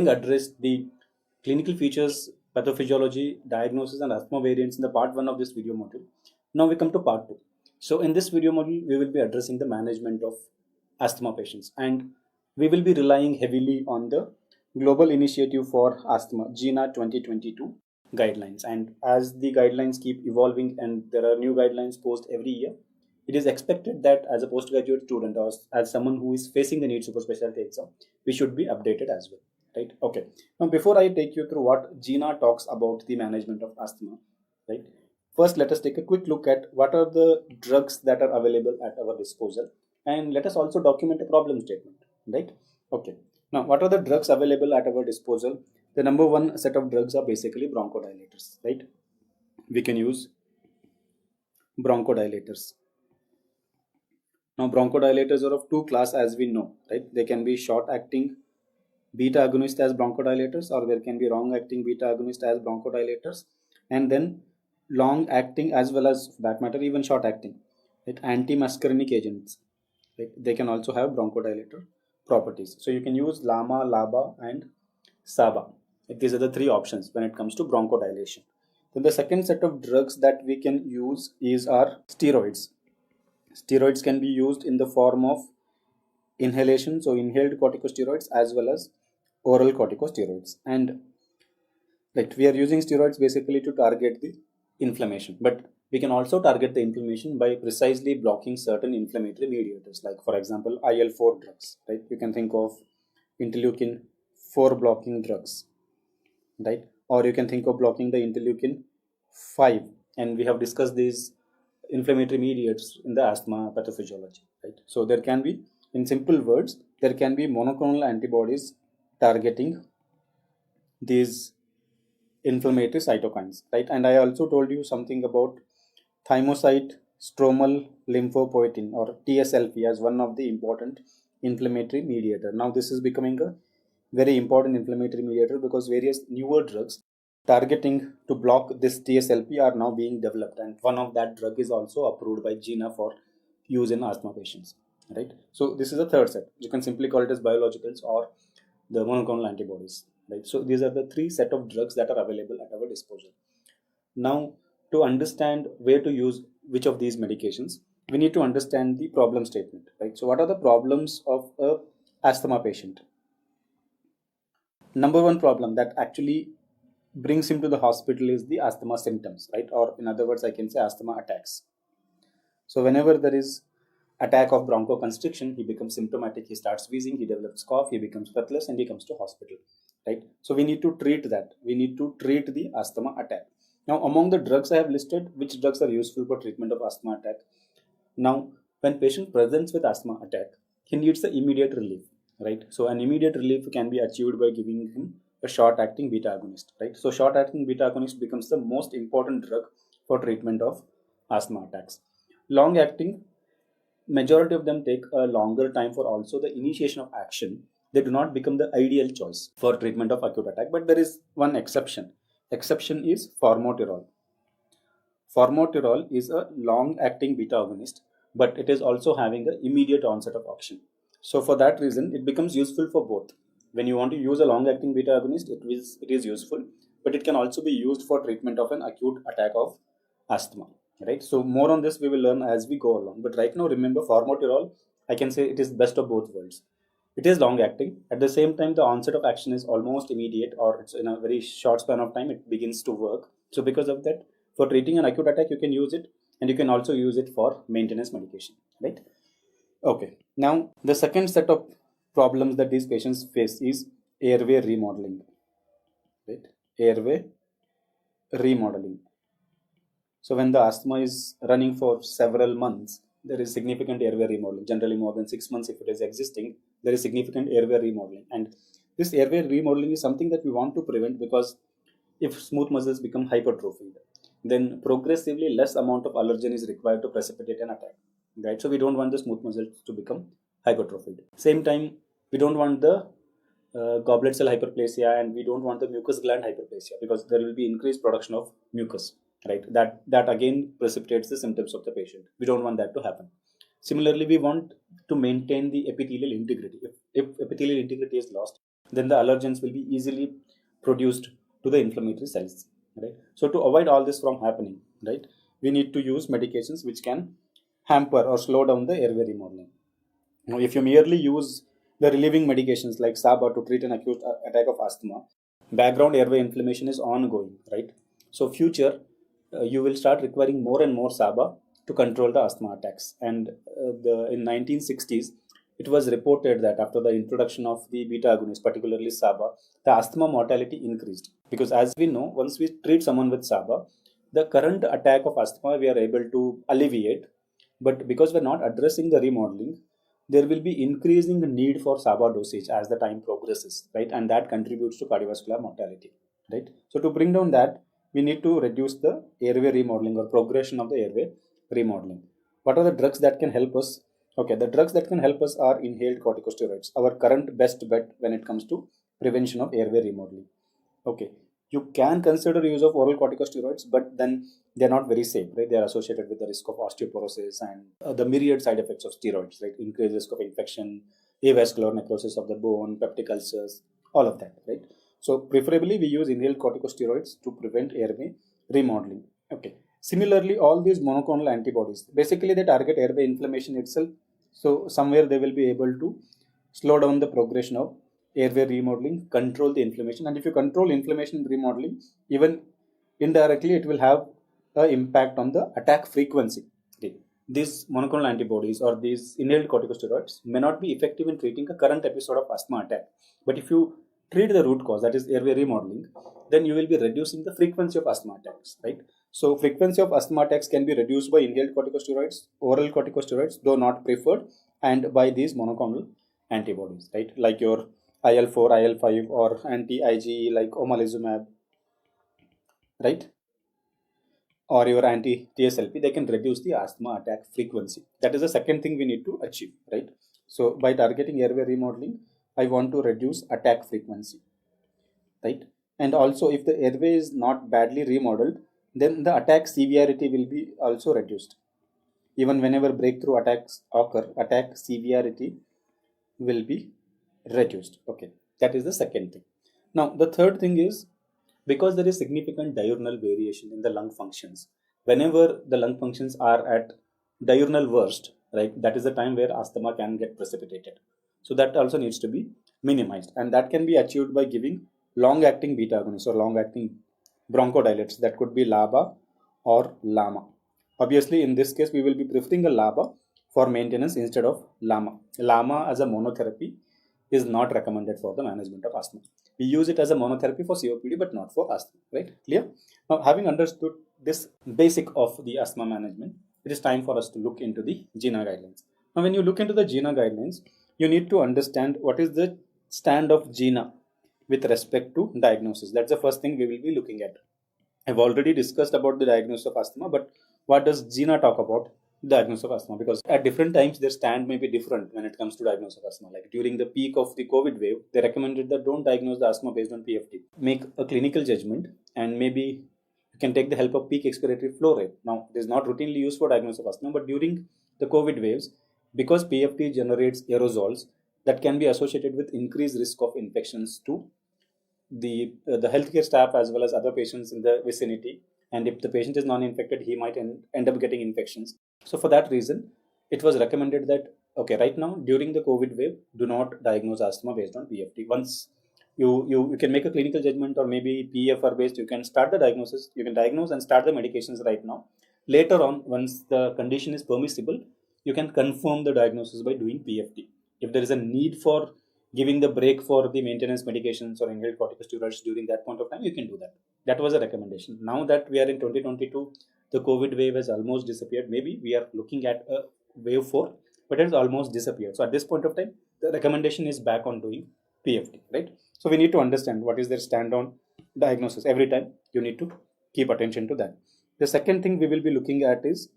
Having addressed the clinical features, pathophysiology, diagnosis, and asthma variants in the part 1 of this video module, now we come to part 2. So in this video module, we will be addressing the management of asthma patients, and we will be relying heavily on the Global Initiative for Asthma, GINA 2022 guidelines. And as the guidelines keep evolving and there are new guidelines posted every year, it is expected that as a postgraduate student or as someone who is facing the NEET super specialty exam, we should be updated as well, right? Okay. Now, before I take you through what GINA talks about the management of asthma, right? First, let us take a quick look at what are the drugs that are available at our disposal, and let us also document a problem statement, right? Okay. Now, what are the drugs available at our disposal? The number one set of drugs are basically bronchodilators, right? We can use bronchodilators. Now, bronchodilators are of two classes, as we know, right? They can be short-acting beta agonist as bronchodilators, or there can be long-acting beta agonist as bronchodilators, and then long-acting as well as, for that matter, even short-acting, right? Anti-muscarinic agents, right? They can also have bronchodilator properties. So you can use LAMA, LABA, and SABA. These are the three options when it comes to bronchodilation. Then the second set of drugs that we can use are steroids. Steroids can be used in the form of inhalation, so inhaled corticosteroids as well as oral corticosteroids. And right, we are using steroids basically to target the inflammation, but we can also target the inflammation by precisely blocking certain inflammatory mediators, like for example IL-4 drugs, right? You can think of interleukin 4 blocking drugs, right? Or you can think of blocking the interleukin 5, and we have discussed these inflammatory mediators in the asthma pathophysiology, right? So there can be, in simple words, there can be monoclonal antibodies targeting these inflammatory cytokines, right? And I also told you something about thymocyte stromal lymphopoietin, or TSLP, as one of the important inflammatory mediator. Now this is becoming a very important inflammatory mediator because various newer drugs targeting to block this TSLP are now being developed, and one of that drug is also approved by GINA for use in asthma patients, right? So this is a third set. You can simply call it as biologicals or the monoclonal antibodies, right? So these are the three set of drugs that are available at our disposal. Now, to understand where to use which of these medications, we need to understand the problem statement, right? So what are the problems of a asthma patient? Number one problem that actually brings him to the hospital is the asthma symptoms, right? Or in other words, I can say asthma attacks. So whenever there is attack of bronchoconstriction, he becomes symptomatic, he starts wheezing, he develops cough, he becomes breathless, and he comes to hospital, right? So we need to treat that. We need to treat the asthma attack. Now, among the drugs I have listed, which drugs are useful for treatment of asthma attack? Now, when patient presents with asthma attack, he needs the immediate relief, right? So an immediate relief can be achieved by giving him a short-acting beta agonist, right? So short-acting beta agonist becomes the most important drug for treatment of asthma attacks. Long-acting, majority of them take a longer time for also the initiation of action. They do not become the ideal choice for treatment of acute attack, but there is one exception. Exception is formoterol. Formoterol is a long-acting beta agonist, but it is also having an immediate onset of action. So for that reason, it becomes useful for both. When you want to use a long-acting beta agonist, it is useful, but it can also be used for treatment of an acute attack of asthma, right? So more on this we will learn as we go along. But right now, remember, formoterol, I can say it is best of both worlds. It is long-acting. At the same time, the onset of action is almost immediate, or it's in a very short span of time, it begins to work. So because of that, for treating an acute attack, you can use it, and you can also use it for maintenance medication, right? Okay. Now, the second set of problems that these patients face is airway remodeling, right? Airway remodeling. So when the asthma is running for several months, there is significant airway remodeling. Generally, more than 6 months, if it is existing, there is significant airway remodeling. And this airway remodeling is something that we want to prevent, because if smooth muscles become hypertrophied, then progressively less amount of allergen is required to precipitate an attack, right? So we don't want the smooth muscles to become hypertrophied. Same time, we don't want the goblet cell hyperplasia, and we don't want the mucus gland hyperplasia, because there will be increased production of mucus, right? That again precipitates the symptoms of the patient. We don't want that to happen. Similarly, we want to maintain the epithelial integrity. If epithelial integrity is lost, then the allergens will be easily produced to the inflammatory cells, right? So to avoid all this from happening, right, we need to use medications which can hamper or slow down the airway remodeling. Now, if you merely use the relieving medications like SABA to treat an acute attack of asthma, background airway inflammation is ongoing, right? So, future you will start requiring more and more SABA to control the asthma attacks. And in 1960s, it was reported that after the introduction of the beta agonists, particularly SABA, the asthma mortality increased. Because as we know, once we treat someone with SABA, the current attack of asthma we are able to alleviate, but because we're not addressing the remodeling, there will be increasing need for SABA dosage as the time progresses, right? And that contributes to cardiovascular mortality, right? So to bring down that, we need to reduce the airway remodeling or progression of the airway remodeling. What are the drugs that can help us? Okay, the drugs that can help us are inhaled corticosteroids, our current best bet when it comes to prevention of airway remodeling. Okay, you can consider use of oral corticosteroids, but then they're not very safe, right? They are associated with the risk of osteoporosis and the myriad side effects of steroids, like increased risk of infection, avascular necrosis of the bone, peptic ulcers, all of that, right? So preferably we use inhaled corticosteroids to prevent airway remodeling. Okay. Similarly, all these monoclonal antibodies, basically they target airway inflammation itself. So somewhere they will be able to slow down the progression of airway remodeling, control the inflammation. And if you control inflammation and remodeling, even indirectly it will have an impact on the attack frequency. Okay. These monoclonal antibodies or these inhaled corticosteroids may not be effective in treating a current episode of asthma attack. But if you treat the root cause, that is airway remodeling, then you will be reducing the frequency of asthma attacks, right? So frequency of asthma attacks can be reduced by inhaled corticosteroids, oral corticosteroids, though not preferred, and by these monoclonal antibodies, right? Like your IL-4, IL-5 or anti-IgE like omalizumab, right? Or your anti-TSLP, they can reduce the asthma attack frequency. That is the second thing we need to achieve, right? So by targeting airway remodeling, I want to reduce attack frequency, right? And also if the airway is not badly remodeled, then the attack severity will be also reduced. Even whenever breakthrough attacks occur, attack severity will be reduced. Okay, that is the second thing. Now the third thing is, because there is significant diurnal variation in the lung functions, whenever the lung functions are at diurnal worst, right, that is the time where asthma can get precipitated. So that also needs to be minimized, and that can be achieved by giving long acting beta agonists or long acting bronchodilators. That could be LABA or LAMA. Obviously in this case we will be preferring a LABA for maintenance instead of LAMA. LAMA as a monotherapy is not recommended for the management of asthma. We use it as a monotherapy for COPD but not for asthma, right? Clear? Now, having understood this basic of the asthma management, it is time for us to look into the GINA guidelines. Now, when you look into the GINA guidelines, you need to understand what is the stand of GINA with respect to diagnosis. That's the first thing we will be looking at. I've already discussed about the diagnosis of asthma, but what does GINA talk about diagnosis of asthma? Because at different times their stand may be different when it comes to diagnosis of asthma. Like during the peak of the COVID wave, they recommended that don't diagnose the asthma based on PFT. Make a clinical judgment and maybe you can take the help of peak expiratory flow rate. Now, it is not routinely used for diagnosis of asthma, but during the COVID waves, because PFT generates aerosols that can be associated with increased risk of infections to the healthcare staff as well as other patients in the vicinity. And if the patient is non-infected, he might end up getting infections. So for that reason, it was recommended that okay, right now during the COVID wave, do not diagnose asthma based on PFT. Once you can make a clinical judgment or maybe PFR based, you can start the diagnosis. You can diagnose and start the medications right now. Later on, once the condition is permissible, you can confirm the diagnosis by doing PFT. If there is a need for giving the break for the maintenance medications or inhaled corticosteroids during that point of time, you can do that. That was a recommendation. Now that we are in 2022, the COVID wave has almost disappeared. Maybe we are looking at a wave 4, but it has almost disappeared. So at this point of time, the recommendation is back on doing PFT, right? So we need to understand what is their stand on diagnosis. Every time you need to keep attention to that. The second thing we will be looking at is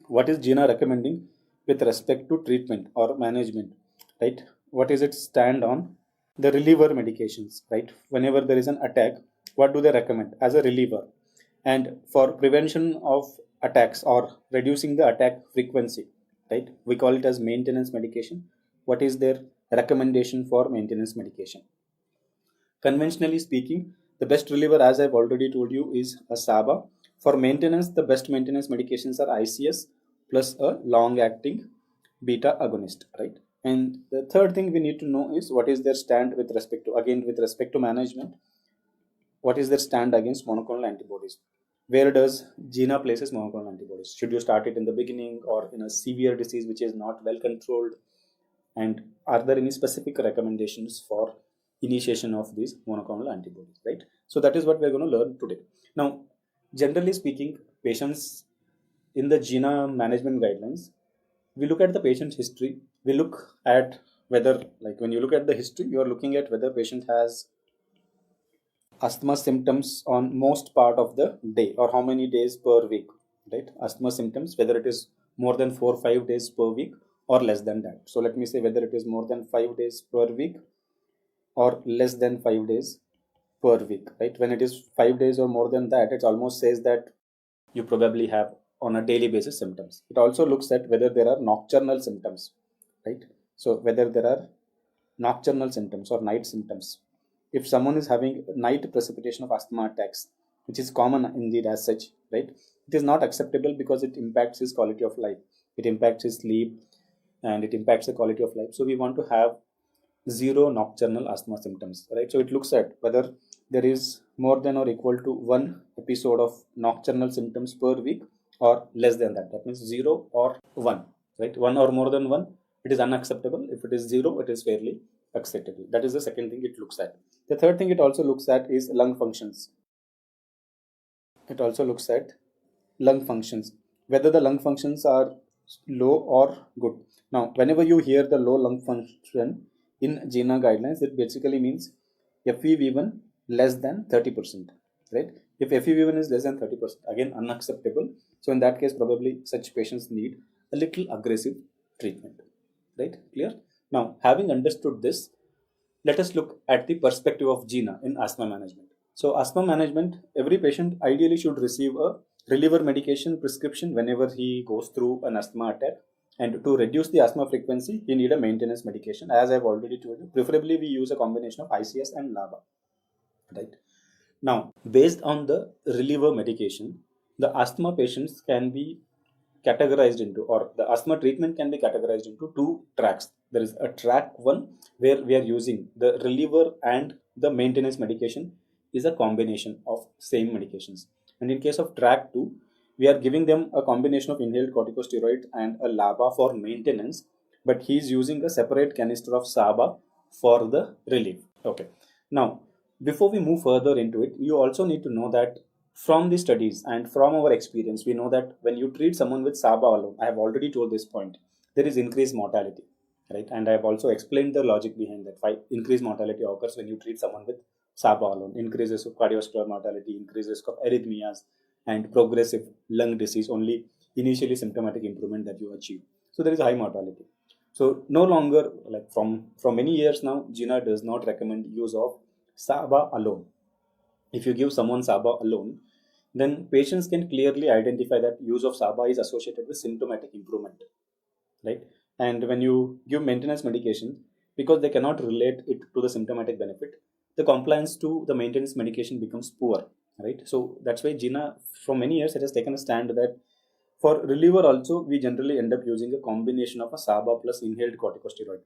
what is GINA recommending with respect to treatment or management, right? What is its stand on the reliever medications, right? Whenever there is an attack, what do they recommend as a reliever? And for prevention of attacks or reducing the attack frequency, right? We call it as maintenance medication. What is their recommendation for maintenance medication? Conventionally speaking, the best reliever, as I've already told you, is a SABA. For maintenance, the best maintenance medications are ICS plus a long-acting beta agonist, right? And the third thing we need to know is what is their stand with respect to, again, with respect to management, what is their stand against monoclonal antibodies? Where does GINA places monoclonal antibodies? Should you start it in the beginning or in a severe disease which is not well controlled? And are there any specific recommendations for initiation of these monoclonal antibodies, right? So that is what we're going to learn today. Now, generally speaking, patients in the GINA management guidelines, we look at the patient's history. We look at whether, like when you look at the history, you are looking at whether patient has asthma symptoms on most part of the day or how many days per week, right? Asthma symptoms, whether it is more than 4 or 5 days per week or less than that. So let me say whether it is more than 5 days per week or less than 5 days per week, right? When it is 5 days or more than that, it almost says that you probably have on a daily basis symptoms. It also looks at whether there are nocturnal symptoms, right? So whether there are nocturnal symptoms or night symptoms. If someone is having night precipitation of asthma attacks, which is common indeed as such, right? It is not acceptable because it impacts his quality of life. It impacts his sleep and it impacts the quality of life. So we want to have zero nocturnal asthma symptoms, right? So it looks at whether there is more than or equal to one episode of nocturnal symptoms per week or less than that. That means zero or one, right? One or more than one, it is unacceptable. If it is zero, it is fairly acceptable. That is the second thing it looks at. The third thing it also looks at is lung functions. It also looks at lung functions, whether the lung functions are low or good. Now, whenever you hear the low lung function in GINA guidelines, it basically means FEV1 less than 30%, right? If FEV1 is less than 30%, again unacceptable. So in that case, probably such patients need a little aggressive treatment, right? Clear? Now, having understood this, let us look at the perspective of GINA in asthma management. So, asthma management, every patient ideally should receive a reliever medication prescription whenever he goes through an asthma attack. And to reduce the asthma frequency, he need a maintenance medication. As I've already told you, preferably we use a combination of ICS and LABA, right? Now, based on the reliever medication, the asthma patients can be categorized into, or the asthma treatment can be categorized into two tracks. There is a track one where we are using the reliever and the maintenance medication is a combination of same medications. And in case of track two, we are giving them a combination of inhaled corticosteroid and a LABA for maintenance, but he is using a separate canister of SABA for the relief. Okay. Now, before we move further into it, you also need to know that from the studies and from our experience, we know that when you treat someone with SABA alone, I have already told this point, there is increased mortality, right? And I have also explained the logic behind that. Why increased mortality occurs when you treat someone with SABA alone. Increases of cardiovascular mortality, increased risk of arrhythmias, and progressive lung disease, only initially symptomatic improvement that you achieve. So there is high mortality. So no longer, like from many years now, GINA does not recommend use of SABA alone. If you give someone SABA alone, then patients can clearly identify that use of SABA is associated with symptomatic improvement, right? And when you give maintenance medication, because they cannot relate it to the symptomatic benefit, the compliance to the maintenance medication becomes poor, right? So that's why GINA, for many years, it has taken a stand that for reliever also, we generally end up using a combination of a SABA plus inhaled corticosteroid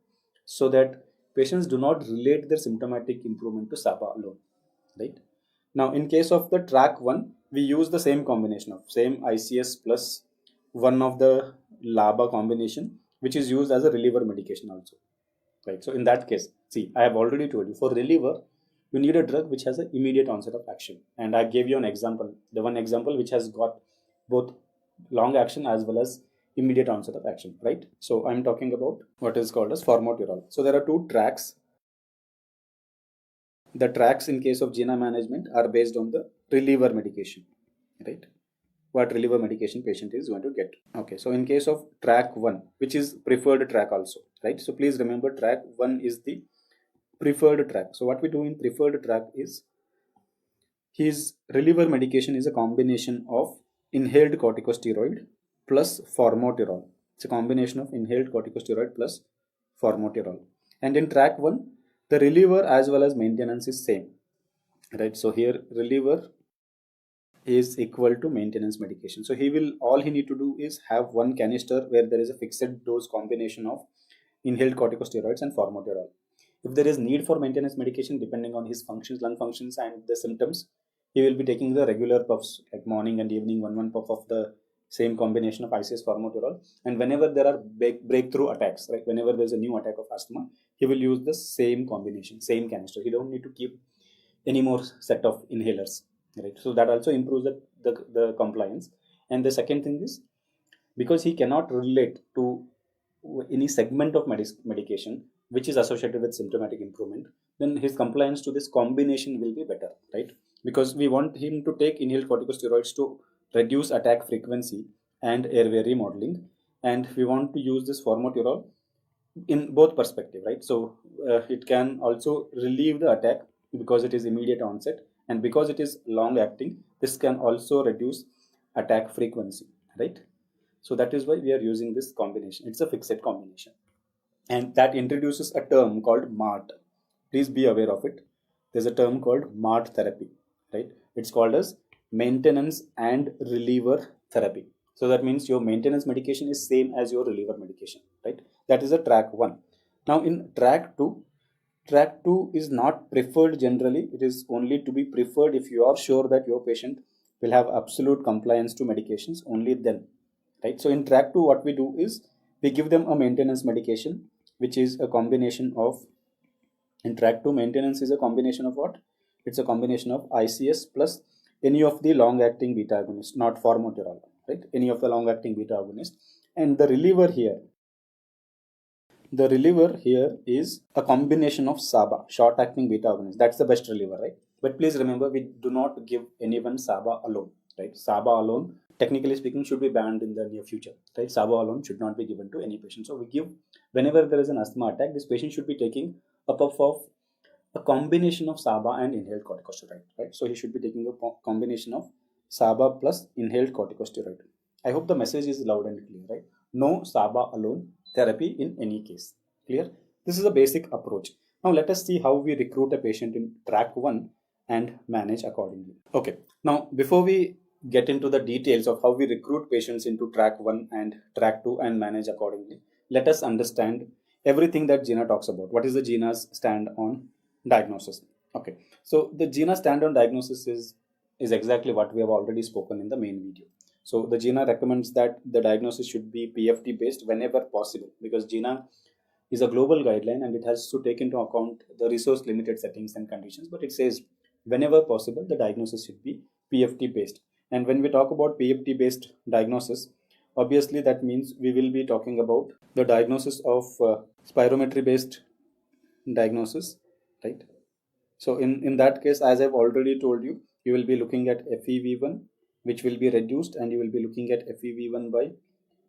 so that patients do not relate their symptomatic improvement to SABA alone, right? Now, in case of the track 1, we use the same combination of same ICS plus one of the LABA combination, which is used as a reliever medication also, right? So in that case, see, I have already told you for reliever, you need a drug which has an immediate onset of action. And I gave you an example, the one example which has got both long action as well as immediate onset of action, right? So I'm talking about what is called as formoterol. So there are two tracks. The tracks in case of GINA management are based on the reliever medication, right? What reliever medication patient is going to get. Okay, so in case of track 1, which is preferred track also, right? So please remember track 1 is the preferred track. So what we do in preferred track is his reliever medication is a combination of inhaled corticosteroid plus formoterol. It's a combination of inhaled corticosteroid plus formoterol. And in track 1, The reliever as well as maintenance is same, right? So here reliever is equal to maintenance medication. So all he need to do is have one canister where there is a fixed dose combination of inhaled corticosteroids and formoterol. If there is need for maintenance medication, depending on his functions, lung functions and the symptoms, he will be taking the regular puffs like morning and evening, one puff of the same combination of ICS formoterol. And whenever there are breakthrough attacks, right, whenever there's a new attack of asthma, he will use the same combination, same canister. He don't need to keep any more set of inhalers, right? So that also improves the compliance. And the second thing is, because he cannot relate to any segment of medication which is associated with symptomatic improvement, then his compliance to this combination will be better, right? Because we want him to take inhaled corticosteroids to reduce attack frequency and airway remodeling, and we want to use this formoterol in both perspective, right? So it can also relieve the attack because it is immediate onset, and because it is long acting, this can also reduce attack frequency, right? So that is why we are using this combination. It's a fixed combination, and that introduces a term called MART. Please be aware of it. There's a term called MART therapy, right? It's called as maintenance and reliever therapy. So that means your maintenance medication is same as your reliever medication, right? That is a track 1. Now in track 2 is not preferred generally. It is only to be preferred if you are sure that your patient will have absolute compliance to medications, only then, right? So in track 2, what we do is we give them a maintenance medication, which is a combination of, in track 2 maintenance is a combination of what? It's a combination of ICS plus any of the long acting beta agonists, not formoterol, right? Any of the long acting beta agonists. And the reliever here is a combination of SABA, short acting beta agonist. That's the best reliever, right? But please remember, we do not give anyone SABA alone, right? SABA alone, technically speaking, should be banned in the near future, right? SABA alone should not be given to any patient. So we give, whenever there is an asthma attack, this patient should be taking a puff of a combination of SABA and inhaled corticosteroid, right? So he should be taking a combination of SABA plus inhaled corticosteroid. I hope the message is loud and clear, right? No SABA alone therapy in any case. Clear? This is a basic approach. Now let us see how we recruit a patient in track 1 and manage accordingly. Okay, now before we get into the details of how we recruit patients into track 1 and track 2 and manage accordingly, let us understand everything that GINA talks about. What is the GINA's stand on diagnosis? Okay, so the GINA stand on diagnosis is exactly what we have already spoken in the main video. So the GINA recommends that the diagnosis should be PFT based whenever possible, because GINA is a global guideline and it has to take into account the resource limited settings and conditions. But it says whenever possible, the diagnosis should be PFT based. And when we talk about PFT based diagnosis, obviously that means we will be talking about the diagnosis of spirometry based diagnosis, right? So in that case, as I've already told you, you will be looking at FEV1, which will be reduced, and you will be looking at FEV1 by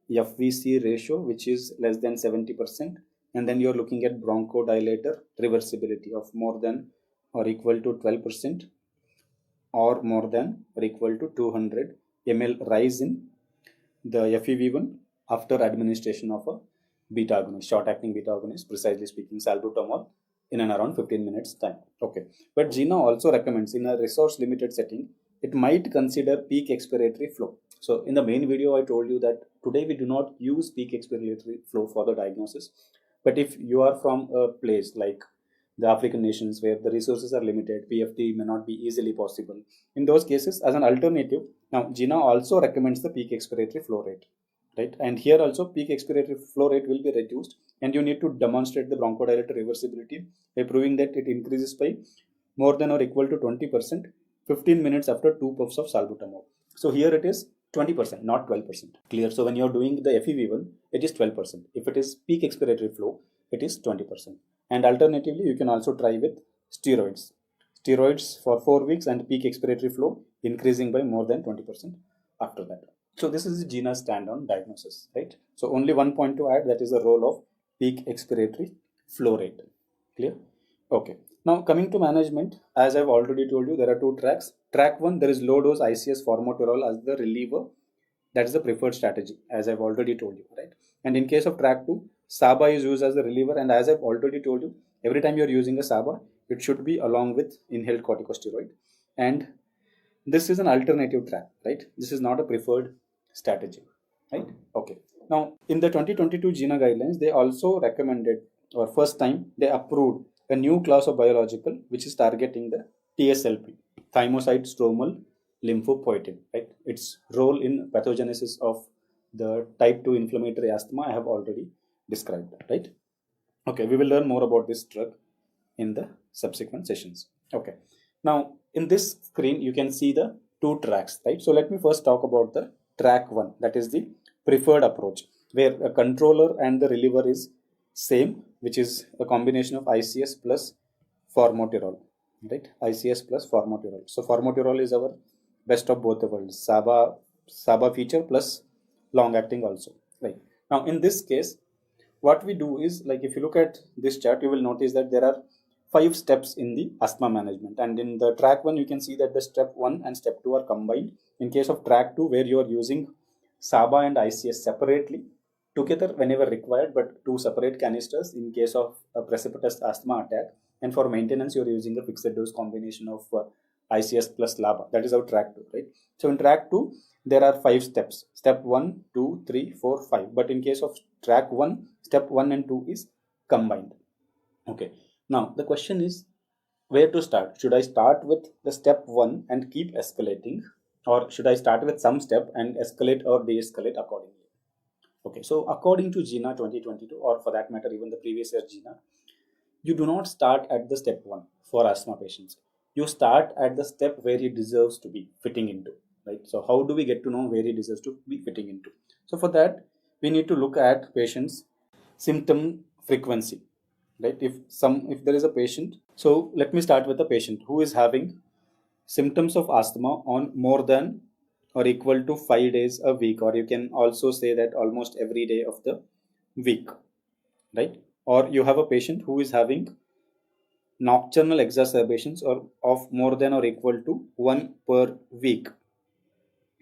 FVC ratio, which is less than 70%. And then you're looking at bronchodilator reversibility of more than or equal to 12% or more than or equal to 200 ml rise in the FEV1 after administration of a beta agonist, short acting beta agonist, precisely speaking salbutamol, in and around 15 minutes time. Okay, but GINA also recommends in a resource limited setting, it might consider peak expiratory flow. So in the main video, I told you that today we do not use peak expiratory flow for the diagnosis. But if you are from a place like the African nations where the resources are limited, PFT may not be easily possible. In those cases, as an alternative, now GINA also recommends the peak expiratory flow rate, right? And here also peak expiratory flow rate will be reduced, and you need to demonstrate the bronchodilator reversibility by proving that it increases by more than or equal to 20% 15 minutes after 2 puffs of salbutamol. So here it is 20%, not 12%. Clear? So when you're doing the FEV1, it is 12%. If it is peak expiratory flow, it is 20%. And alternatively, you can also try with steroids. Steroids for 4 weeks and peak expiratory flow increasing by more than 20% after that. So this is GINA's stand on diagnosis, right? So only one point to add, that is the role of peak expiratory flow rate. Clear? Okay. Now coming to management, as I've already told you, there are 2 tracks. Track 1, there is low dose ICS formoterol as the reliever. That is the preferred strategy, as I've already told you, right? And in case of track 2, SABA is used as the reliever, and as I've already told you, Every time you're using a SABA, it should be along with inhaled corticosteroid. And this is an alternative track, right? This is not a preferred strategy, right? Okay. Now, in the 2022 GINA guidelines, they also recommended, or first time they approved a new class of biological which is targeting the TSLP, thymocyte stromal lymphopoietin, right? Its role in pathogenesis of the type 2 inflammatory asthma I have already described, right? Okay, we will learn more about this drug in the subsequent sessions. Okay, now in this screen you can see the two tracks, right? So let me first talk about the track one, that is the preferred approach, where a controller and the reliever is same, which is a combination of ICS plus formoterol, right? ICS plus formoterol. So formoterol is our best of both the worlds, SABA feature plus long acting also, right? Now in this case, what we do is, like, if you look at this chart, you will notice that there are 5 steps in the asthma management, and in the track 1 you can see that the step 1 and step 2 are combined. In case of track 2, where you are using SABA and ICS separately together whenever required, but two separate canisters in case of a precipitous asthma attack, and for maintenance you are using a fixed dose combination of ICS plus LABA. That is our track 2, right? So in track 2 there are 5 steps, step 1, 2, 3, 4, 5, but in case of track 1, step 1 and 2 is combined. Okay, now the question is where to start. Should I start with the step 1 and keep escalating, or should I start with some step and escalate or de-escalate accordingly? Okay, so according to GINA 2022, or for that matter even the previous year GINA, you do not start at the step 1 for asthma patients. You start at the step where he deserves to be fitting into, right? So how do we get to know where he deserves to be fitting into? So for that, we need to look at patients' symptom frequency, right? If there is a patient, so let me start with a patient who is having symptoms of asthma on more than or equal to 5 days a week, or you can also say that almost every day of the week, right? Or you have a patient who is having nocturnal exacerbations or of more than or equal to 1 per week,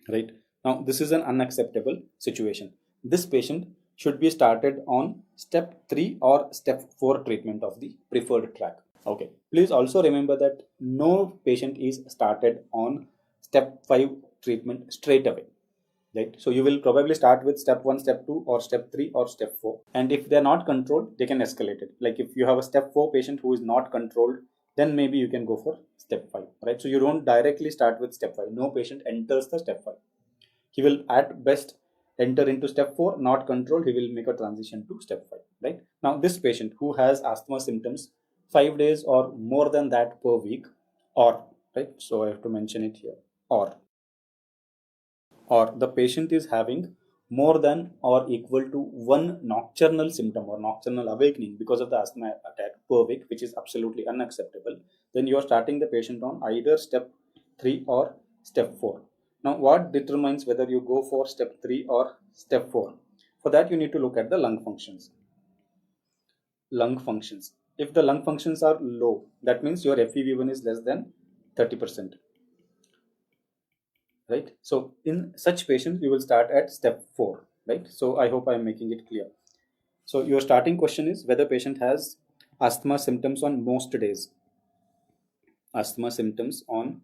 right? Now this is an unacceptable situation. This patient should be started on step 3 or step 4 treatment of the preferred track. Okay, please also remember that no patient is started on step 5 treatment straight away, right? So you will probably start with step 1, step 2, or step 3 or step 4, and if they are not controlled, they can escalate it. Like if you have a step 4 patient who is not controlled, then maybe you can go for step 5, right? So you don't directly start with step 5. No patient enters the step 5. He will at best enter into step 4, not controlled, he will make a transition to step 5, right? Now this patient who has asthma symptoms 5 days or more than that per week, or, right, so I have to mention it here, or the patient is having more than or equal to 1 nocturnal symptom or nocturnal awakening because of the asthma attack per week, which is absolutely unacceptable, then you are starting the patient on either step 3 or step 4. Now, what determines whether you go for step 3 or step 4? For that, you need to look at the lung functions. Lung functions. If the lung functions are low, that means your FEV1 is less than 30%. Right? So in such patients, you will start at step 4, right? So I hope I am making it clear. So your starting question is whether patient has asthma symptoms on most days. Asthma symptoms on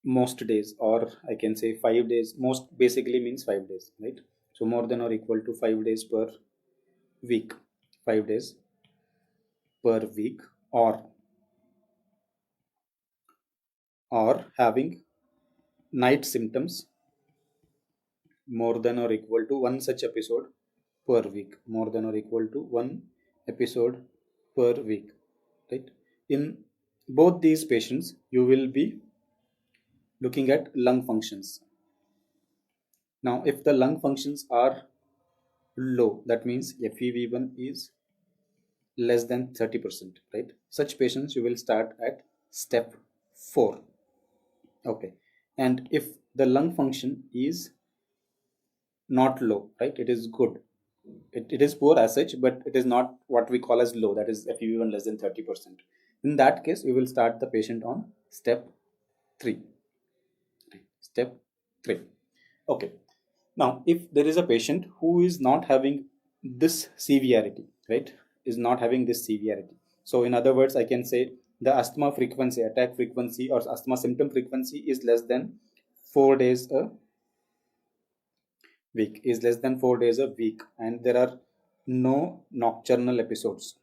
most days, or I can say 5 days. Most basically means 5 days, right? So more than or equal to 5 days per week, 5 days per week, or having night symptoms more than or equal to 1 such episode per week, more than or equal to 1 episode per week, right? In both these patients, you will be looking at lung functions. Now, if the lung functions are low, that means FEV1 is less than 30%, right? Such patients you will start at step 4. Okay, and if the lung function is not low, right, it is good, it is poor as such, but it is not what we call as low, that is FEV1 less than 30%. In that case, we will start the patient on step 3. Step 3. Okay. Now, if there is a patient who is not having this severity, right? is not having this severity. So in other words, I can say the asthma frequency, attack frequency or asthma symptom frequency is less than 4 days a week, and there are no nocturnal episodes.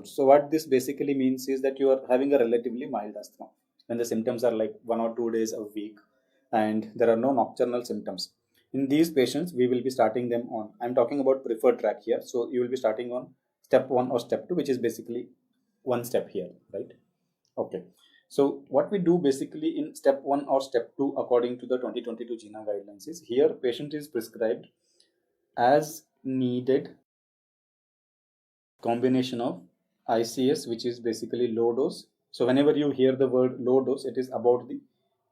So what this basically means is that you are having a relatively mild asthma when the symptoms are like 1 or 2 days a week and there are no nocturnal symptoms. In these patients, we will be starting them on, I'm talking about preferred track here, so you will be starting on step 1 or step 2, which is basically one step here, right? Okay. So what we do basically in step 1 or step 2 according to the 2022 GINA guidelines is, here patient is prescribed as needed combination of ICS, which is basically low dose. So whenever you hear the word low dose, it is about the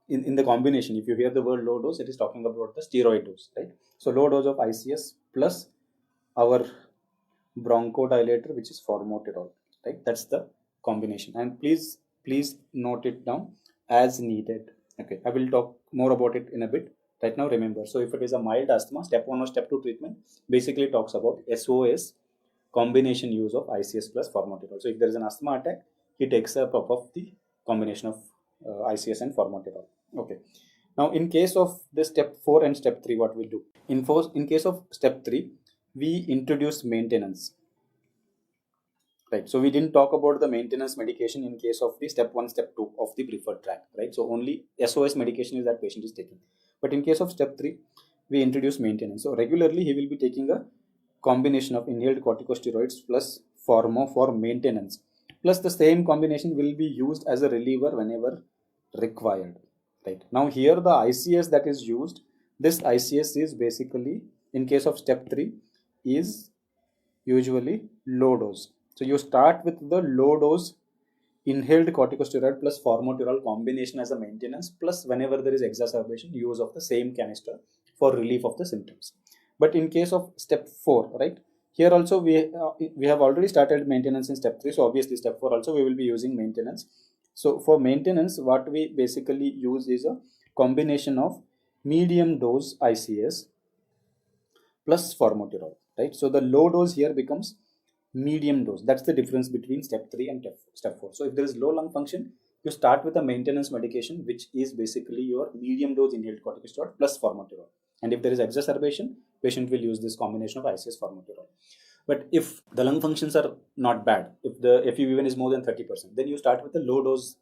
in the combination. If you hear the word low dose, it is talking about the steroid dose, right? So low dose of ICS plus our bronchodilator, which is formoterol, right? That's the combination. And please note it down, as needed. Okay, I will talk more about it in a bit. Right now, remember, so if it is a mild asthma, step 1 or step 2 treatment basically talks about SOS, combination use of ICS plus formoterol. So if there is an asthma attack, he takes a puff of the combination of ICS and formoterol. Okay. Now, in case of the step 4 and step 3, what we do? In case of step 3, we introduce maintenance. Right. So we didn't talk about the maintenance medication in case of the step 1, step 2 of the preferred track. Right. So only SOS medication is that patient is taking. But in case of step 3, we introduce maintenance. So regularly he will be taking a combination of inhaled corticosteroids plus formo for maintenance. Plus the same combination will be used as a reliever whenever required. Right. Now here the ICS that is used, this ICS is basically, in case of step 3, is usually low dose. So you start with the low dose inhaled corticosteroid plus formoterol combination as a maintenance, plus whenever there is exacerbation, use of the same canister for relief of the symptoms. But in case of step 4, right, here also we have already started maintenance in step 3, so obviously step 4 also we will be using maintenance. So for maintenance, what we basically use is a combination of medium dose ICS plus formoterol, right? So the low dose here becomes medium dose. That's the difference between step 3 and step 4. So if there is low lung function, you start with a maintenance medication, which is basically your medium dose inhaled corticosteroid plus formoterol. And if there is exacerbation, patient will use this combination of ICS formoterol. But if the lung functions are not bad, if the FEV1 is more than 30%, then you start with the low dose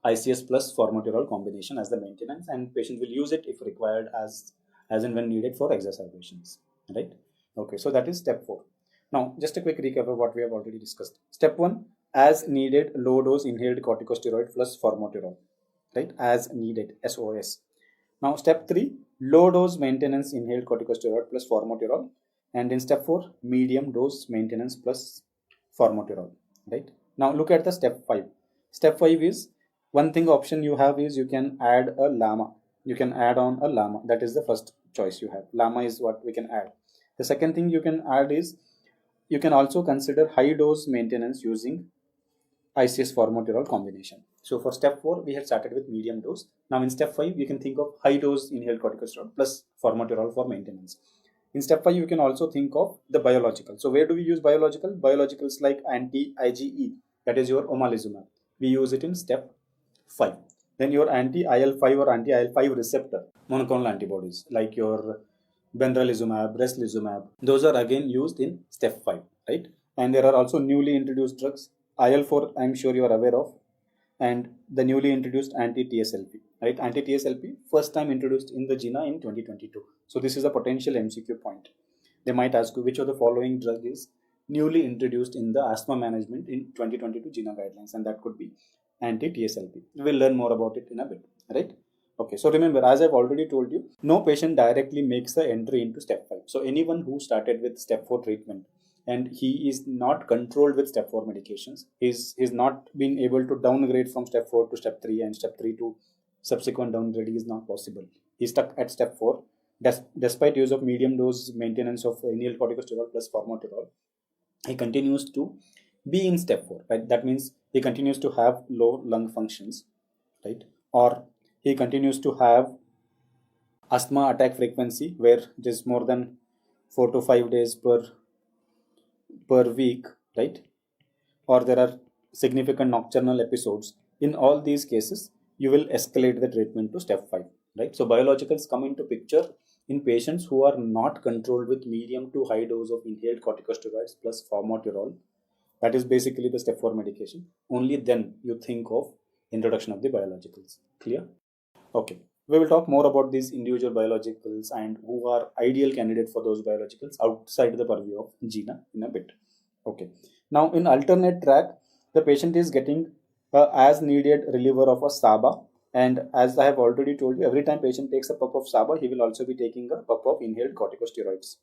ICS plus formoterol combination as the maintenance, and patient will use it if required as and when needed for exacerbations, right? Okay, so that is step 4. Now, just a quick recap of what we have already discussed. Step 1, as needed low dose inhaled corticosteroid plus formoterol, right? As needed, SOS. Now, step 3, low dose maintenance inhaled corticosteroid plus formoterol. And in step 4, medium dose maintenance plus formoterol, right? Now, look at the step 5. Step 5 is, one thing option you have is you can add a LAMA. You can add on a LAMA. That is the first choice you have. LAMA is what we can add. The second thing you can add is, you can also consider high dose maintenance using ICS formoterol combination. So for step 4, we had started with medium dose. Now in step 5, you can think of high dose inhaled corticosteroid plus formoterol for maintenance. In step 5, you can also think of the biological. So where do we use biological? Biologicals like anti-IgE, that is your omalizumab. We use it in step 5. Then your anti-IL-5 or anti-IL-5 receptor monoclonal antibodies like your benralizumab, breslizumab, those are again used in step 5, right? And there are also newly introduced drugs. IL-4, I'm sure you are aware of, and the newly introduced anti-TSLP, right? Anti-TSLP, first time introduced in the GINA in 2022. So this is a potential MCQ point. They might ask you which of the following drug is newly introduced in the asthma management in 2022 GINA guidelines, and that could be anti-TSLP. We will learn more about it in a bit, right? Okay, so remember, as I've already told you, no patient directly makes the entry into step 5. So anyone who started with step 4 treatment and he is not controlled with step 4 medications, he's not been able to downgrade from step 4 to step 3, and step 3 to subsequent downgrading is not possible. He's stuck at step 4 despite use of medium dose maintenance of inhaled corticosteroid plus formoterol. He continues to be in step 4, right? That means he continues to have low lung functions, right? Or he continues to have asthma attack frequency where it is more than 4 to 5 days per per week, right? Or there are significant nocturnal episodes, in all these cases, you will escalate the treatment to step 5, right? So biologicals come into picture in patients who are not controlled with medium to high dose of inhaled corticosteroids plus formoterol. That is basically the step 4 medication. Only then you think of introduction of the biologicals. Clear? Okay. We will talk more about these individual biologicals and who are ideal candidate for those biologicals outside the purview of GINA in a bit. Okay. Now, in alternate track, the patient is getting as needed reliever of a SABA. And as I have already told you, every time patient takes a puff of SABA, he will also be taking a puff of inhaled corticosteroids.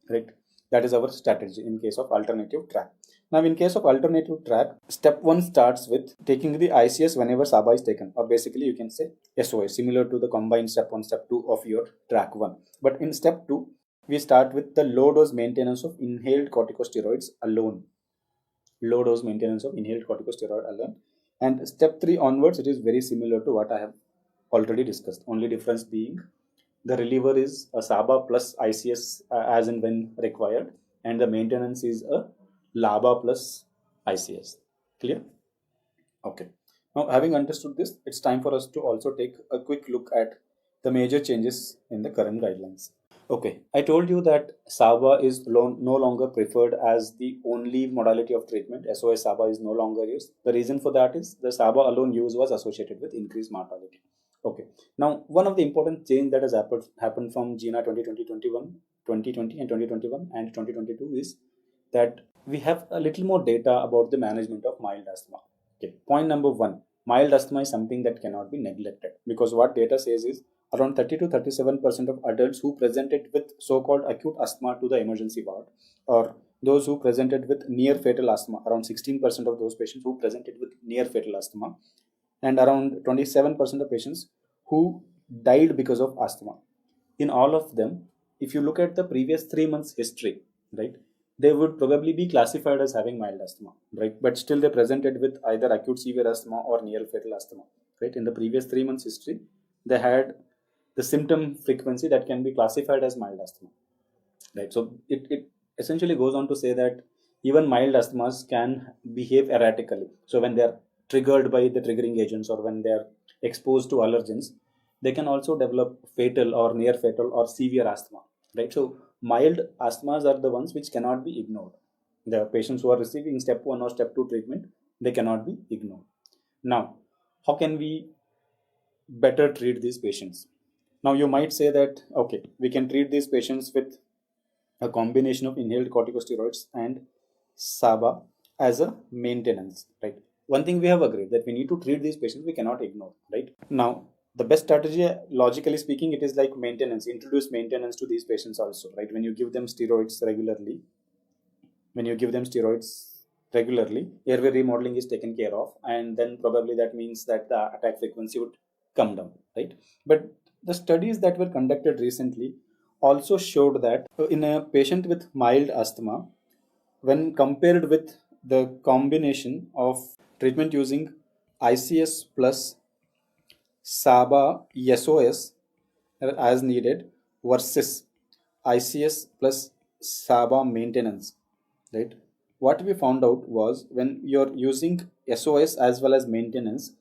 Right? That is our strategy in case of alternative track. Now, in case of alternative track, step 1 starts with taking the ICS whenever SABA is taken, or basically you can say SOS, similar to the combined step 1, step 2 of your track 1. But in step 2, we start with the low dose maintenance of inhaled corticosteroids alone. Low dose maintenance of inhaled corticosteroid alone. And step 3 onwards, it is very similar to what I have already discussed. Only difference being the reliever is a SABA plus ICS as and when required, and the maintenance is a LABA plus ICS. Clear? Okay. Now, having understood this, it's time for us to also take a quick look at the major changes in the current guidelines. Okay, I told you that SABA is no longer preferred as the only modality of treatment. SOS SABA is no longer used. The reason for that is the SABA alone use was associated with increased mortality. Okay, now one of the important change that has happened from GINA 2020 and 2021 and 2022 is that we have a little more data about the management of mild asthma. Okay, point number 1, mild asthma is something that cannot be neglected, because what data says is around 30 to 37% of adults who presented with so-called acute asthma to the emergency ward, or those who presented with near fatal asthma, around 16% of those patients who presented with near fatal asthma, and around 27% of patients who died because of asthma. In all of them, if you look at the previous 3 months history, right, they would probably be classified as having mild asthma, right? But still they presented with either acute severe asthma or near fatal asthma, right? In the previous 3 months history, they had the symptom frequency that can be classified as mild asthma, right? So it essentially goes on to say that even mild asthmas can behave erratically. So when they are triggered by the triggering agents or when they are exposed to allergens, they can also develop fatal or near fatal or severe asthma, right? So mild asthmas are the ones which cannot be ignored. The patients who are receiving step 1 or step 2 treatment, they cannot be ignored. Now, how can we better treat these patients? Now you might say that, okay, we can treat these patients with a combination of inhaled corticosteroids and SABA as a maintenance, right? One thing we have agreed that we need to treat these patients, we cannot ignore, right? Now, the best strategy, logically speaking, it is like maintenance. Introduce maintenance to these patients also, right? When you give them steroids regularly, airway remodeling is taken care of, and then probably that means that the attack frequency would come down, right? But the studies that were conducted recently also showed that in a patient with mild asthma, when compared with the combination of treatment using ICS plus SABA SOS as needed versus ICS plus SABA maintenance, right? What we found out was when you're using SOS as well as maintenance,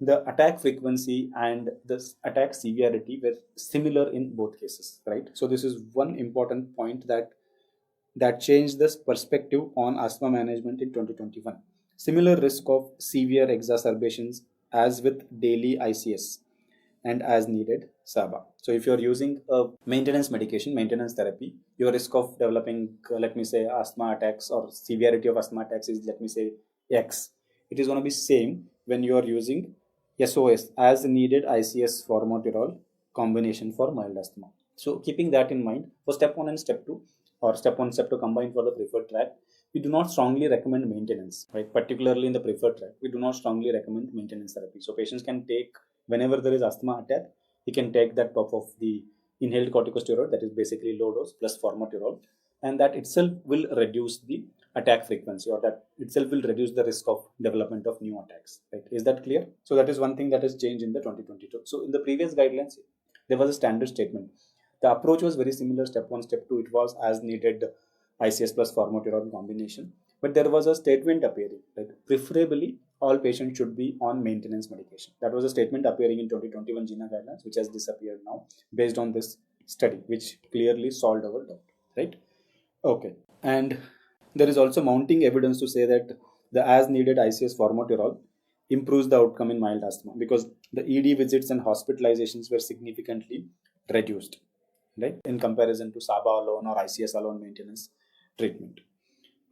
the attack frequency and the attack severity were similar in both cases, right? So this is one important point that changed this perspective on asthma management in 2021. Similar risk of severe exacerbations as with daily ICS and as needed SABA. So if you're using a maintenance medication, maintenance therapy, your risk of developing, let me say, asthma attacks or severity of asthma attacks is, let me say, X. It is going to be same when you are using SOS as needed ICS formoterol combination for mild asthma. So keeping that in mind, for step 1 and step 2, or step 1, step 2 combined for the preferred track, we do not strongly recommend maintenance, right? Particularly in the preferred track, we do not strongly recommend maintenance therapy. So patients can take, whenever there is asthma attack, he can take that puff of the inhaled corticosteroid, that is basically low dose plus formoterol, and that itself will reduce the attack frequency, or that itself will reduce the risk of development of new attacks, right? Is that clear? So that is one thing that has changed in the 2022. So in the previous guidelines, there was a standard statement. The approach was very similar. Step 1, step 2, it was as needed ICS plus formoterol combination. But there was a statement appearing that preferably all patients should be on maintenance medication. That was a statement appearing in 2021 GINA guidelines, which has disappeared now based on this study, which clearly solved our doubt, right? Okay. And there is also mounting evidence to say that the as needed ICS formoterol improves the outcome in mild asthma because the ED visits and hospitalizations were significantly reduced, right, in comparison to SABA alone or ICS alone maintenance treatment.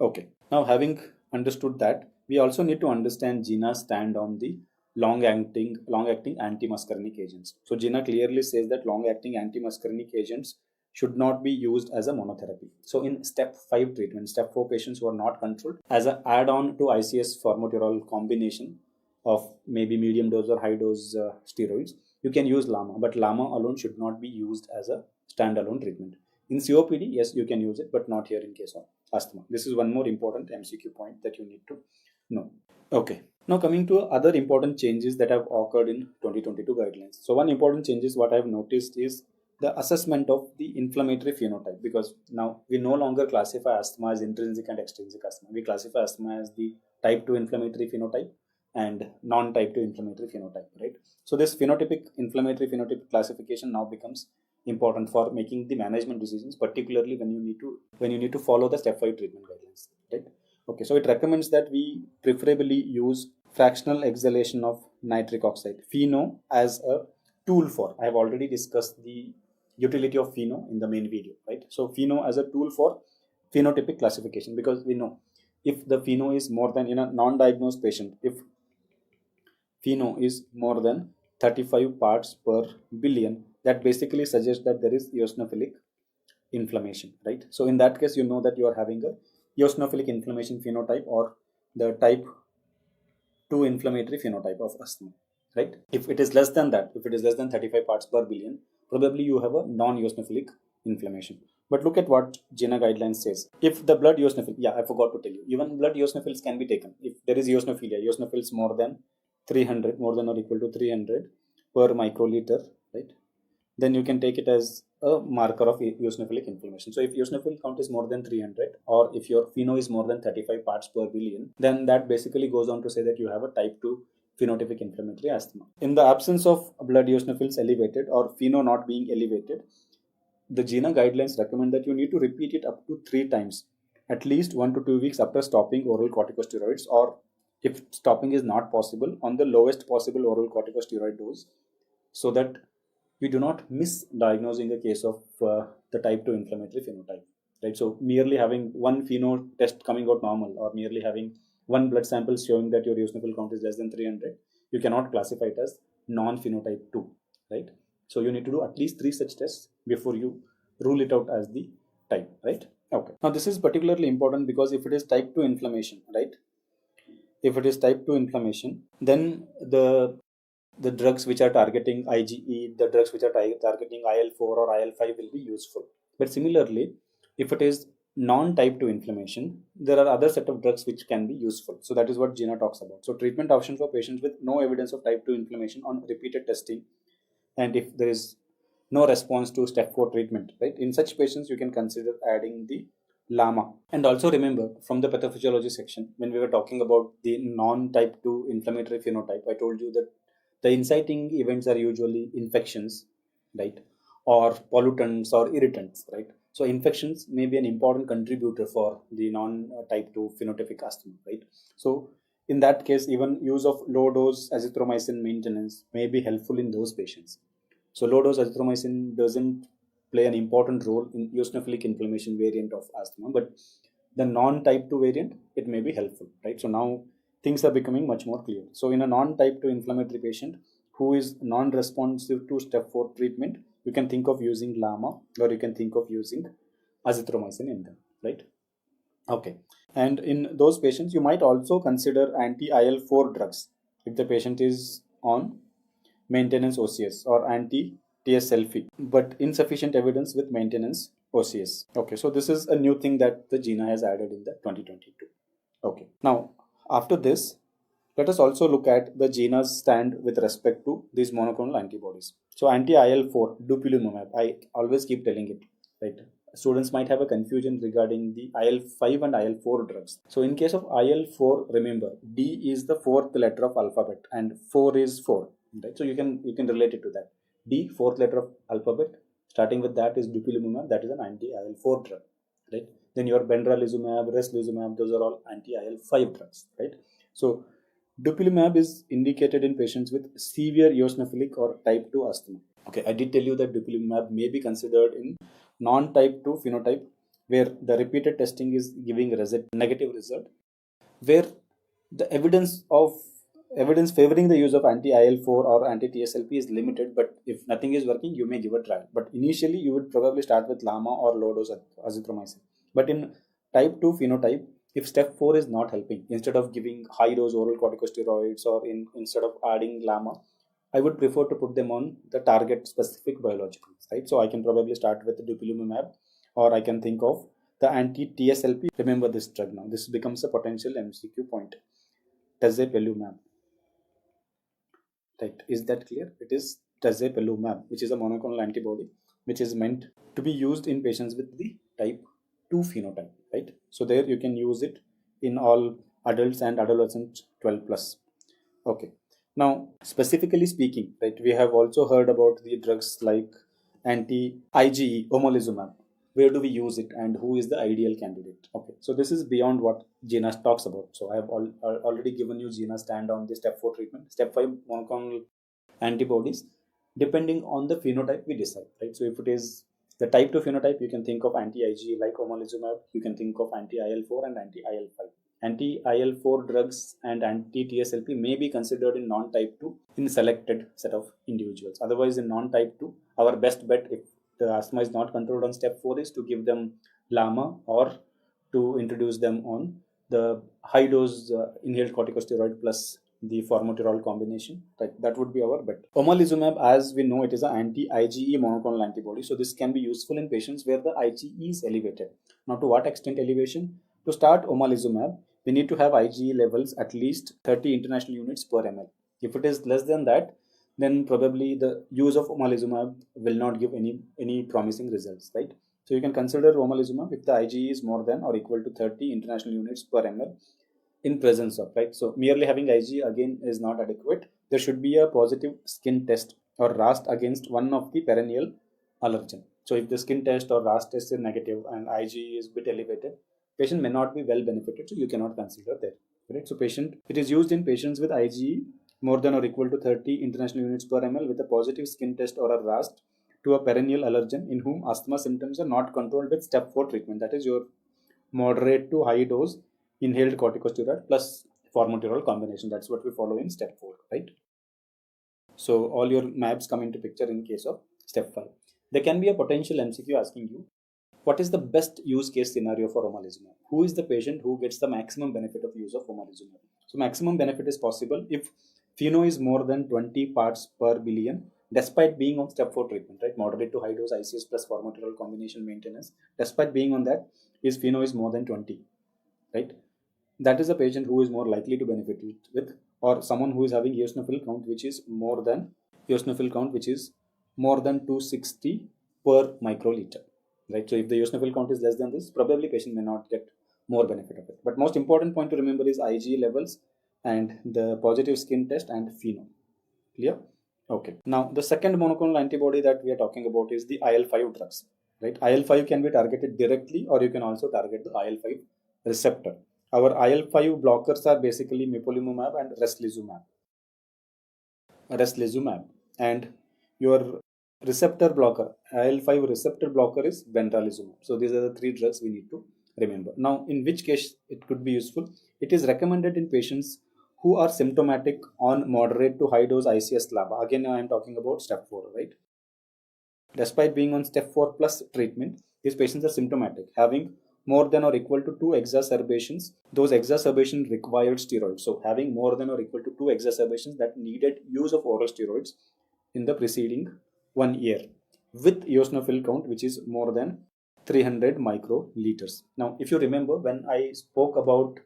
Okay. Now, having understood that, we also need to understand GINA's stand on the long-acting antimuscarinic agents. So GINA clearly says that long-acting antimuscarinic agents should not be used as a monotherapy. So in step 5 treatment, step 4 patients who are not controlled, as an add-on to ICS formoterol combination of maybe medium dose or high dose steroids, you can use LAMA, but LAMA alone should not be used as a standalone treatment. In COPD, yes, you can use it, but not here in case of asthma. This is one more important MCQ point that you need to know. Okay. Now coming to other important changes that have occurred in 2022 guidelines. So one important change is what I have noticed is the assessment of the inflammatory phenotype, because now we no longer classify asthma as intrinsic and extrinsic asthma. We classify asthma as the type 2 inflammatory phenotype and non-type 2 inflammatory phenotype, right? So this inflammatory phenotype classification now becomes important for making the management decisions, particularly when you need to follow the step 5 treatment guidelines, right? Okay, so it recommends that we preferably use fractional exhalation of nitric oxide, FeNO, as a tool for. I have already discussed the utility of FeNO in the main video, right? So FeNO as a tool for phenotypic classification, because we know if the FeNO is more than, in a non-diagnosed patient, if FeNO is more than 35 parts per billion, that basically suggests that there is eosinophilic inflammation, right? So in that case, you know that you are having a eosinophilic inflammation phenotype or the type 2 inflammatory phenotype of asthma, right? If it is less than that, if it is less than 35 parts per billion, probably you have a non-eosinophilic inflammation. But look at what GINA guidelines says. If the blood eosinophil, I forgot to tell you, even blood eosinophils can be taken. If there is eosinophils more than 300, more than or equal to 300 per microliter, right? Then you can take it as a marker of eosinophilic inflammation. So if eosinophil count is more than 300, or if your FeNO is more than 35 parts per billion, then that basically goes on to say that you have a type 2 phenotypic inflammatory asthma. In the absence of blood eosinophils elevated or FeNO not being elevated, the GINA guidelines recommend that you need to repeat it up to 3 times, at least 1 to 2 weeks after stopping oral corticosteroids, or if stopping is not possible, on the lowest possible oral corticosteroid dose, so that we do not misdiagnosing a case of the type 2 inflammatory phenotype, right? So merely having one FeNO test coming out normal, or merely having one blood sample showing that your eosinophil count is less than 300, you cannot classify it as non-phenotype 2, right? So you need to do at least 3 such tests before you rule it out as the type, right? Okay. Now this is particularly important because if it is type 2 inflammation, right? If it is type 2 inflammation, then the drugs which are targeting IgE, the drugs which are targeting IL-4 or IL-5 will be useful. But similarly, if it is non-type 2 inflammation, there are other set of drugs which can be useful. So that is what GINA talks about. So treatment options for patients with no evidence of type 2 inflammation on repeated testing, and if there is no response to step 4 treatment, right? In such patients, you can consider adding the LAMA. And also remember, from the pathophysiology section, when we were talking about the non-type 2 inflammatory phenotype, I told you that the inciting events are usually infections, right? Or pollutants or irritants, right? So infections may be an important contributor for the non-type 2 phenotypic asthma, right? So in that case, even use of low dose azithromycin maintenance may be helpful in those patients. So low dose azithromycin doesn't play an important role in eosinophilic inflammation variant of asthma, but the non-type 2 variant, it may be helpful, right? So now things are becoming much more clear. So in a non-type 2 inflammatory patient who is non-responsive to step 4 treatment, you can think of using LAMA, or you can think of using azithromycin in them, right? Okay. And in those patients, you might also consider anti-IL-4 drugs if the patient is on maintenance OCS, or anti-TSLP, but insufficient evidence with maintenance OCS. Okay, so this is a new thing that the GINA has added in the 2022. Okay, now after this, let us also look at the GINA's stand with respect to these monoclonal antibodies. So anti-IL-4, dupilumab, I always keep telling it, right? students might have a confusion regarding the IL-5 and IL-4 drugs. So in case of IL-4, remember D is the fourth letter of alphabet and 4 is 4. Right? So you can relate it to that. D, fourth letter of alphabet. Starting with that is dupilumab. That is an anti-IL-4 drug. Right? Then your benralizumab, reslizumab, those are all anti-IL-5 drugs. Right? So dupilumab is indicated in patients with severe eosinophilic or type 2 asthma. Okay, I did tell you that dupilumab may be considered in non-type 2 phenotype where the repeated testing is giving a negative result, where the evidence favoring the use of anti-IL-4 or anti-TSLP is limited, but if nothing is working, you may give a trial. But initially, you would probably start with LAMA or low-dose azithromycin. But in type 2 phenotype, if step 4 is not helping, instead of giving high-dose oral corticosteroids or instead of adding LAMA, I would prefer to put them on the target specific biologicals, right? So I can probably start with the dupilumab, or I can think of the anti-TSLP. Remember this drug now. This becomes a potential MCQ point. Tezepelumab. Right? Is that clear? It is tezepelumab, which is a monoclonal antibody, which is meant to be used in patients with the type 2 phenotype, right? So there you can use it in all adults and adolescents 12 plus. Okay. Now, specifically speaking, right, we have also heard about the drugs like anti-IgE, omalizumab. Where do we use it and who is the ideal candidate? Okay, so this is beyond what Gina talks about. So I have already given you Gina's stand on the step 4 treatment. Step 5, monoclonal antibodies, depending on the phenotype we decide, right? So if it is the type 2 phenotype, you can think of anti-IgE like omalizumab. You can think of anti-IL-4 and anti-IL-5. Anti-IL-4 drugs and anti-TSLP may be considered in non-type 2 in selected set of individuals. Otherwise, in non-type 2, our best bet if the asthma is not controlled on step 4 is to give them LAMA or to introduce them on the high-dose inhaled corticosteroid plus the formoterol combination. Right? That would be our bet. Omalizumab, as we know, it is an anti-IgE monoclonal antibody. So this can be useful in patients where the IgE is elevated. Now, to what extent elevation? To start omalizumab, we need to have IgE levels at least 30 international units per ml. If it is less than that, then probably the use of omalizumab will not give any promising results, right? So you can consider omalizumab if the IgE is more than or equal to 30 international units per ml in presence of, right? So merely having IgE again is not adequate. There should be a positive skin test or RAST against one of the perennial allergen. So if the skin test or RAST test is negative and IgE is a bit elevated, patient may not be well benefited, so you cannot consider that. Right? So it is used in patients with IgE more than or equal to 30 international units per ml with a positive skin test or a RAST to a perennial allergen in whom asthma symptoms are not controlled with step 4 treatment. That is your moderate to high dose inhaled corticosteroid plus formoterol combination. That's what we follow in step 4, right? So all your MABs come into picture in case of step 5. There can be a potential MCQ asking you, what is the best use case scenario for omalizumab? Who is the patient who gets the maximum benefit of use of omalizumab? So maximum benefit is possible if FeNO is more than 20 parts per billion despite being on step 4 treatment, right? Moderate to high dose ICS plus formoterol combination maintenance. Despite being on that, his FeNO is more than 20, right? That is a patient who is more likely to benefit with, or someone who is having eosinophil count which is more than 260 per microliter. Right, so if the eosinophil count is less than this, probably patient may not get more benefit of it. But most important point to remember is IgE levels and the positive skin test and FeNO. Clear? Okay. Now the second monoclonal antibody that we are talking about is the IL-5 drugs. Right, IL-5 can be targeted directly, or you can also target the IL-5 receptor. Our IL-5 blockers are basically mepolizumab and reslizumab, and your receptor blocker, IL-5 receptor blocker is benralizumab. So these are the 3 drugs we need to remember. Now, in which case it could be useful? It is recommended in patients who are symptomatic on moderate to high dose ICS LABA. Again, I am talking about step 4, right? Despite being on step 4 plus treatment, these patients are symptomatic, having more than or equal to 2 exacerbations. Those exacerbations required steroids. So having more than or equal to 2 exacerbations that needed use of oral steroids in the preceding 1 year with eosinophil count which is more than 300 microliters. Now, if you remember when I spoke about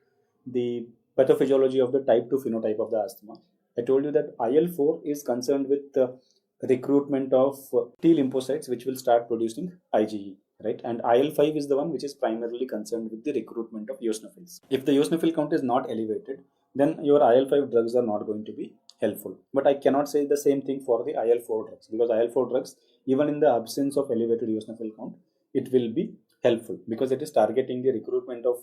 the pathophysiology of the type 2 phenotype of the asthma, I told you that IL-4 is concerned with the recruitment of T lymphocytes which will start producing IgE, right? And IL-5 is the one which is primarily concerned with the recruitment of eosinophils. If the eosinophil count is not elevated, then your IL-5 drugs are not going to be helpful. But I cannot say the same thing for the IL-4 drugs, because IL-4 drugs, even in the absence of elevated eosinophil count, it will be helpful because it is targeting the recruitment of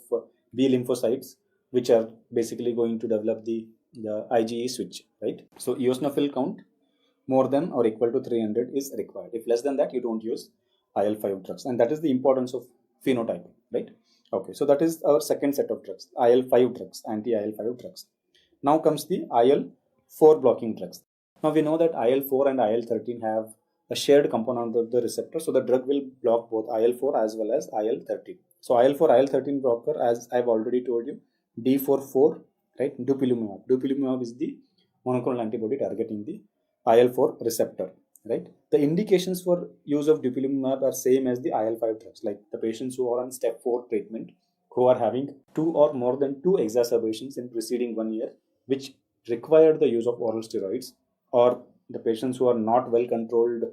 B lymphocytes, which are basically going to develop the IgE switch, right? So eosinophil count more than or equal to 300 is required. If less than that, you don't use IL-5 drugs, and that is the importance of phenotyping, right? Okay, so that is our second set of drugs, IL-5 drugs, anti-IL-5 drugs. Now comes the IL-4 blocking drugs. Now we know that IL-4 and IL-13 have a shared component of the receptor, so the drug will block both IL-4 as well as IL-13. So IL-4, IL-13 blocker, as I've already told you, D44, right? Dupilumab. Dupilumab is the monoclonal antibody targeting the IL-4 receptor, right? The indications for use of dupilumab are same as the IL-5 drugs, like the patients who are on step 4 treatment, who are having 2 or more than 2 exacerbations in preceding 1 year, which require the use of oral steroids, or the patients who are not well controlled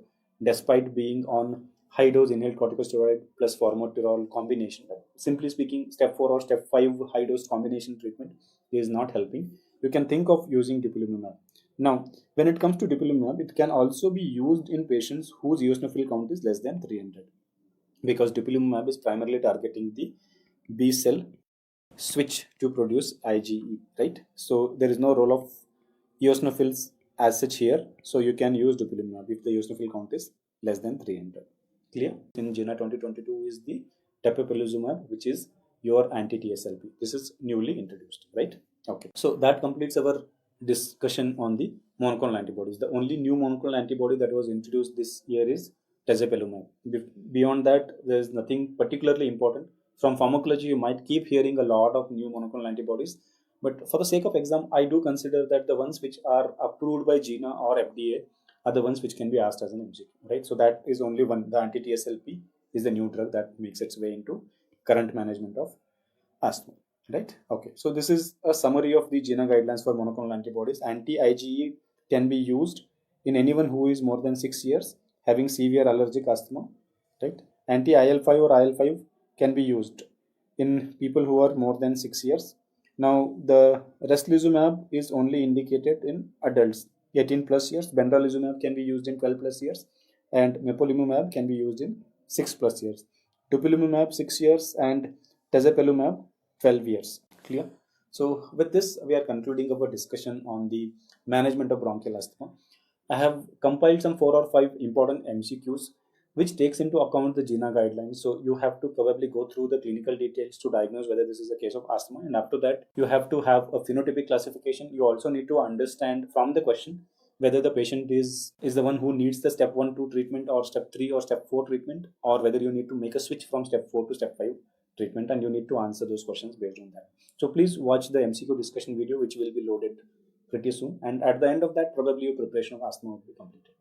despite being on high dose inhaled corticosteroid plus formoterol combination. Simply speaking, step 4 or step 5 high dose combination treatment is not helping. You can think of using dupilumab. Now, when it comes to dupilumab, it can also be used in patients whose eosinophil count is less than 300, because dupilumab is primarily targeting the B cell switch to produce IgE, right? So there is no role of eosinophils as such here, so you can use dupilumab if the eosinophil count is less than 300. Clear? In JINA 2022 is the tepezolizumab, which is your anti-TSLP. This is newly introduced, right? Okay, so that completes our discussion on the monoclonal antibodies. The only new monoclonal antibody that was introduced this year is tezepelumab. Beyond that, there is nothing particularly important. From pharmacology, you might keep hearing a lot of new monoclonal antibodies, but for the sake of exam, I do consider that the ones which are approved by JINA or FDA are the ones which can be asked as an MCQ, right? So that is only one. The anti-TSLP is the new drug that makes its way into current management of asthma, right? Okay, so this is a summary of the JINA guidelines for monoclonal antibodies. Anti-IgE can be used in anyone who is more than 6 years having severe allergic asthma, right? Anti-IL-5 or IL-5 can be used in people who are more than 6 years. Now, the restylizumab is only indicated in adults 18 plus years. Benralizumab can be used in 12 plus years, and mepolizumab can be used in 6 plus years. Dupilumab 6 years and tezepelumab 12 years. Clear? So with this, we are concluding our discussion on the management of bronchial asthma. I have compiled some 4 or 5 important MCQs which takes into account the JINA guidelines. So you have to probably go through the clinical details to diagnose whether this is a case of asthma, and after that you have to have a phenotypic classification. You also need to understand from the question whether the patient is the one who needs the step 1 2 treatment or step 3 or step 4 treatment, or whether you need to make a switch from step 4 to step 5 treatment, and you need to answer those questions based on that. So please watch the MCQ discussion video, which will be loaded pretty soon, and at the end of that, probably your preparation of asthma will be completed.